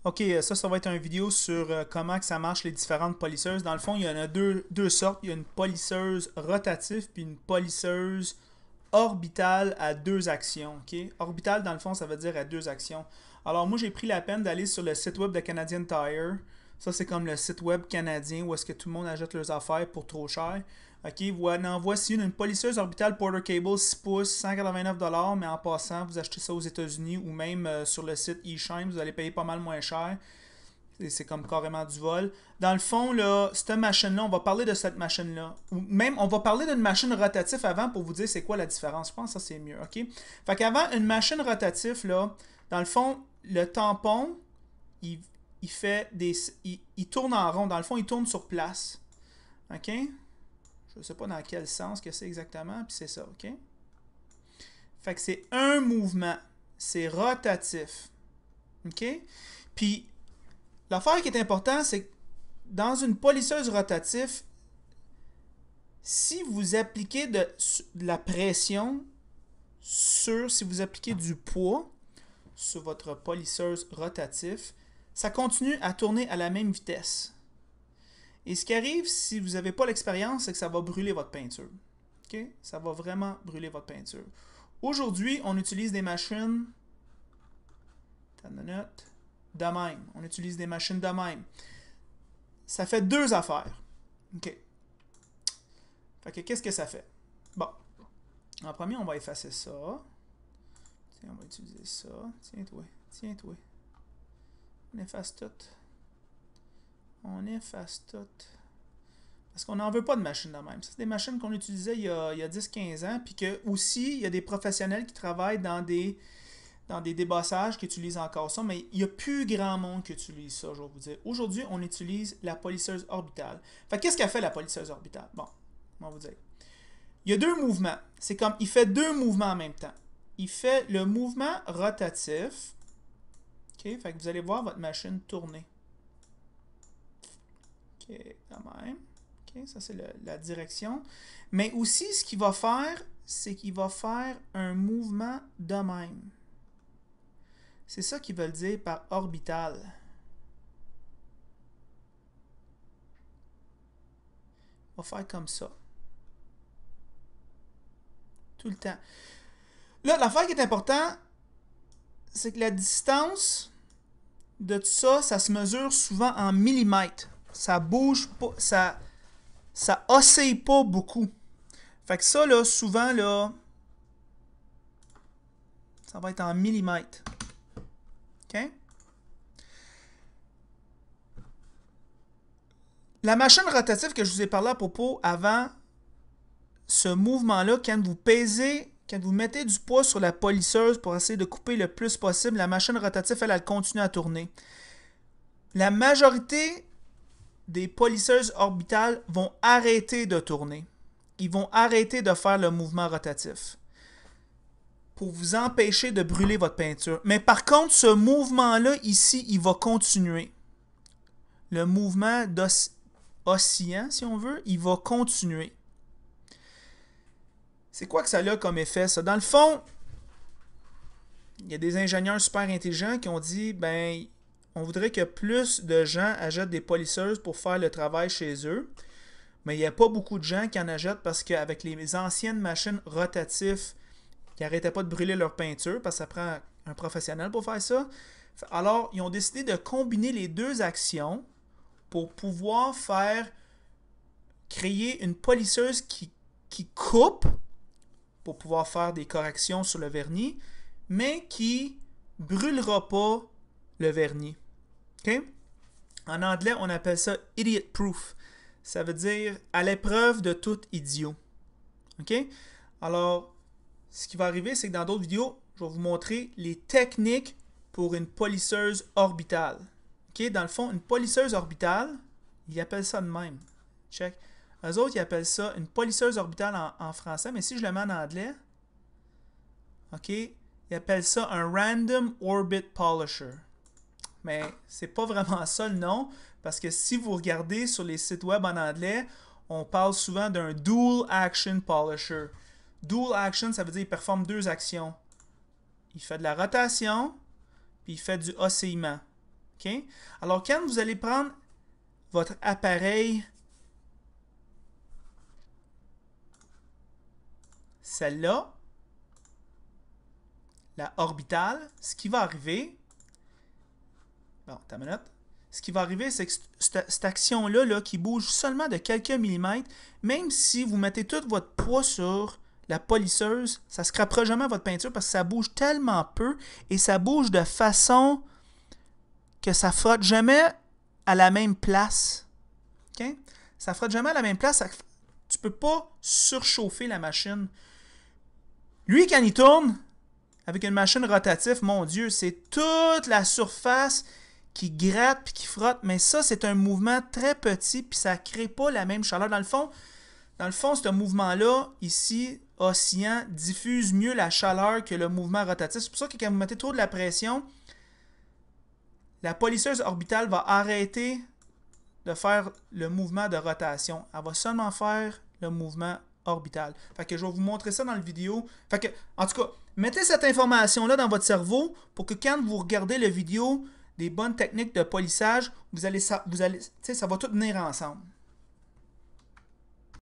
Ok, ça va être une vidéo sur comment que ça marche les différentes polisseuses. Dans le fond, il y en a deux sortes. Il y a une polisseuse rotative puis une polisseuse orbitale à deux actions. Ok? Orbitale, dans le fond, ça veut dire à deux actions. Alors, moi, j'ai pris la peine d'aller sur le site web de Canadian Tire. Ça, c'est comme le site web canadien où est-ce que tout le monde achète leurs affaires pour trop cher. Ok, voici une polisseuse orbitale Porter Cable 6 pouces, 189$, mais en passant, vous achetez ça aux États-Unis ou même sur le site eShine, vous allez payer pas mal moins cher. C'est comme carrément du vol. Dans le fond, là, cette machine-là, on va parler de cette machine-là. Ou même, on va parler d'une machine rotative avant pour vous dire c'est quoi la différence. Je pense que ça, c'est mieux, OK? Fait qu'avant, une machine rotative, là, dans le fond, le tampon, il, il fait des... il tourne en rond. Dans le fond, il tourne sur place. OK? Je ne sais pas dans quel sens que c'est exactement, puis c'est ça, OK? Fait que c'est un mouvement. C'est rotatif. OK? Puis, l'affaire qui est importante, c'est que dans une polisseuse rotative, si vous appliquez de la pression si vous appliquez du poids sur votre polisseuse rotatif, ça continue à tourner à la même vitesse. Et ce qui arrive si vous n'avez pas l'expérience, c'est que ça va brûler votre peinture. Okay? Ça va vraiment brûler votre peinture. Aujourd'hui, on utilise des machines de même. On utilise des machines de même. Ça fait deux affaires. OK. Fait que qu'est-ce que ça fait? Bon. En premier, on va effacer ça. Tiens, on va utiliser ça. Tiens-toi. Tiens-toi. On efface tout. On efface tout. Parce qu'on n'en veut pas de machines de même. C'est des machines qu'on utilisait il y a 10-15 ans. Puis que aussi, il y a des professionnels qui travaillent dans des débossages qui utilisent encore ça, mais il n'y a plus grand monde qui utilise ça, je vais vous dire. Aujourd'hui, on utilise la polisseuse orbitale. Fait qu'est-ce qu'a fait la polisseuse orbitale? Bon, on va vous dire. Il y a deux mouvements. C'est comme, il fait deux mouvements en même temps. Il fait le mouvement rotatif. OK, fait que vous allez voir votre machine tourner. OK, quand même. OK, ça c'est la direction. Mais aussi, ce qu'il va faire, c'est qu'il va faire un mouvement de même. C'est ça qu'ils veulent dire par orbital. On va faire comme ça. Tout le temps. Là, l'affaire qui est importante, c'est que la distance de tout ça, ça se mesure souvent en millimètres. Ça bouge pas, ça oscille pas beaucoup. Fait que ça, là, souvent, là, ça va être en millimètres. OK? La machine rotative que je vous ai parlé à propos avant, ce mouvement-là, quand vous mettez du poids sur la polisseuse pour essayer de couper le plus possible, la machine rotative, elle continue à tourner. La majorité des polisseuses orbitales vont arrêter de tourner. Ils vont arrêter de faire le mouvement rotatif pour vous empêcher de brûler votre peinture. Mais par contre, ce mouvement-là, ici, il va continuer. Le mouvement oscillant, si on veut, il va continuer. C'est quoi que ça a comme effet, ça? Dans le fond, il y a des ingénieurs super intelligents qui ont dit, ben, on voudrait que plus de gens achètent des polisseuses pour faire le travail chez eux. Mais il n'y a pas beaucoup de gens qui en achètent parce qu'avec les anciennes machines rotatives, qui n'arrêtaient pas de brûler leur peinture, parce que ça prend un professionnel pour faire ça. Alors, ils ont décidé de combiner les deux actions pour pouvoir créer une polisseuse qui coupe pour pouvoir faire des corrections sur le vernis, mais qui brûlera pas le vernis. OK? En anglais, on appelle ça idiot proof. Ça veut dire à l'épreuve de tout idiot. OK? Alors, ce qui va arriver, c'est que dans d'autres vidéos, je vais vous montrer les techniques pour une polisseuse orbitale. OK? Dans le fond, une polisseuse orbitale, ils appellent ça de même. Check. Eux autres, ils appellent ça une polisseuse orbitale en français, mais si je le mets en anglais, OK, ils appellent ça un Random Orbit Polisher. Mais c'est pas vraiment ça le nom, parce que si vous regardez sur les sites web en anglais, on parle souvent d'un Dual Action Polisher. Dual Action, ça veut dire qu'il performe deux actions. Il fait de la rotation, puis il fait du oscillement. OK? Alors, quand vous allez prendre votre appareil, celle-là, la orbitale, ce qui va arriver, bon, t'as une minute. Ce qui va arriver, c'est que cette action-là là, qui bouge seulement de quelques millimètres, même si vous mettez tout votre poids sur la polisseuse, ça ne scrapera jamais votre peinture parce que ça bouge tellement peu et ça bouge de façon que ça ne frotte jamais à la même place. Okay? Ça ne frotte jamais à la même place. Tu ne peux pas surchauffer la machine. Lui, quand il tourne avec une machine rotative, mon Dieu, c'est toute la surface qui gratte puis qui frotte, mais ça, c'est un mouvement très petit puis ça ne crée pas la même chaleur. Dans le fond, ce mouvement-là, ici, oscillant, diffuse mieux la chaleur que le mouvement rotatif. C'est pour ça que quand vous mettez trop de la pression, la polisseuse orbitale va arrêter de faire le mouvement de rotation. Elle va seulement faire le mouvement orbital. Fait que je vais vous montrer ça dans la vidéo. Fait que, en tout cas, mettez cette information-là dans votre cerveau pour que quand vous regardez la vidéo des bonnes techniques de polissage, ça va tout venir ensemble.